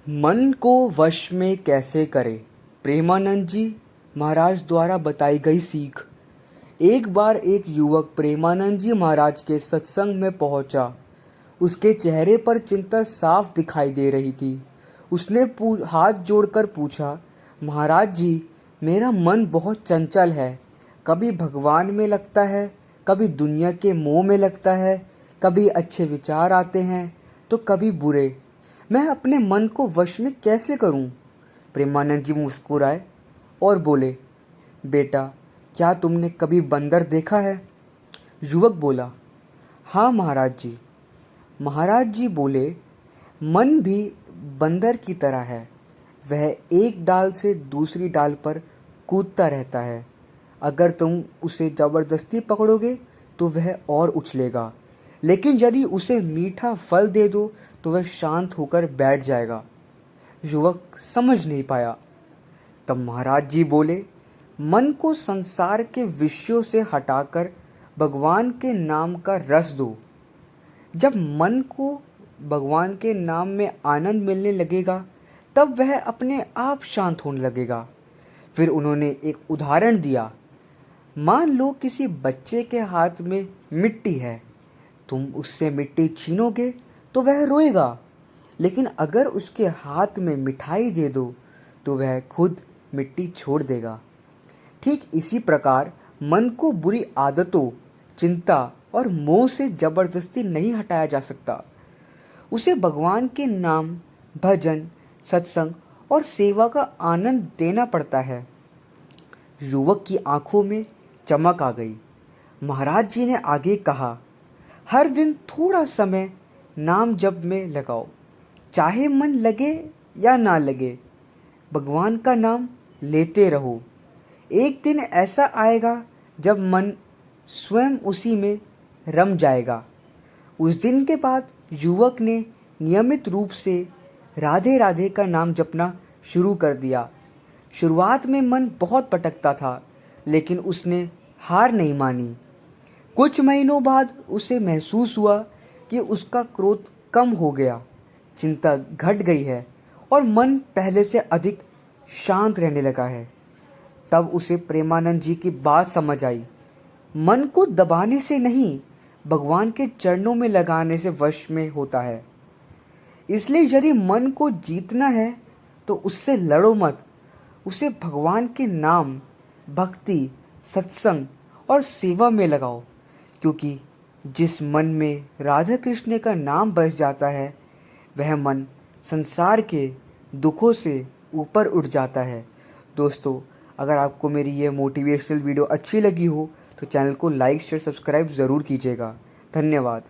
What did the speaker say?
मन को वश में कैसे करें? प्रेमानंद जी महाराज द्वारा बताई गई सीख। एक बार एक युवक प्रेमानंद जी महाराज के सत्संग में पहुंचा। उसके चेहरे पर चिंता साफ दिखाई दे रही थी। उसने हाथ जोड़कर पूछा, महाराज जी, मेरा मन बहुत चंचल है। कभी भगवान में लगता है, कभी दुनिया के मोह में लगता है, कभी अच्छे विचार आते हैं तो कभी बुरे। मैं अपने मन को वश में कैसे करूं? प्रेमानंद जी मुस्कुराए और बोले, बेटा, क्या तुमने कभी बंदर देखा है? युवक बोला, हाँ महाराज जी। महाराज जी बोले, मन भी बंदर की तरह है। वह एक डाल से दूसरी डाल पर कूदता रहता है। अगर तुम उसे ज़बरदस्ती पकड़ोगे तो वह और उछलेगा, लेकिन यदि उसे मीठा फल दे दो तो वह शांत होकर बैठ जाएगा। युवक समझ नहीं पाया। तब महाराज जी बोले, मन को संसार के विषयों से हटाकर भगवान के नाम का रस दो। जब मन को भगवान के नाम में आनंद मिलने लगेगा तब वह अपने आप शांत होने लगेगा। फिर उन्होंने एक उदाहरण दिया। मान लो किसी बच्चे के हाथ में मिट्टी है। तुम उससे मिट्टी छीनोगे तो वह रोएगा, लेकिन अगर उसके हाथ में मिठाई दे दो तो वह खुद मिट्टी छोड़ देगा। ठीक इसी प्रकार मन को बुरी आदतों, चिंता और मोह से जबरदस्ती नहीं हटाया जा सकता। उसे भगवान के नाम, भजन, सत्संग और सेवा का आनंद देना पड़ता है। युवक की आंखों में चमक आ गई। महाराज जी ने आगे कहा, हर दिन थोड़ा समय नाम जप में लगाओ, चाहे मन लगे या ना लगे। भगवान का नाम लेते रहो। एक दिन ऐसा आएगा जब मन स्वयं उसी में रम जाएगा। उस दिन के बाद युवक ने नियमित रूप से राधे राधे का नाम जपना शुरू कर दिया। शुरुआत में मन बहुत भटकता था, लेकिन उसने हार नहीं मानी। कुछ महीनों बाद उसे महसूस हुआ कि उसका क्रोध कम हो गया, चिंता घट गई है और मन पहले से अधिक शांत रहने लगा है। तब उसे प्रेमानंद जी की बात समझ आई। मन को दबाने से नहीं, भगवान के चरणों में लगाने से वश में होता है। इसलिए यदि मन को जीतना है तो उससे लड़ो मत। उसे भगवान के नाम, भक्ति, सत्संग और सेवा में लगाओ, क्योंकि जिस मन में राधा कृष्ण का नाम बस जाता है वह मन संसार के दुखों से ऊपर उठ जाता है। दोस्तों, अगर आपको मेरी ये मोटिवेशनल वीडियो अच्छी लगी हो तो चैनल को लाइक, शेयर, सब्सक्राइब ज़रूर कीजिएगा। धन्यवाद।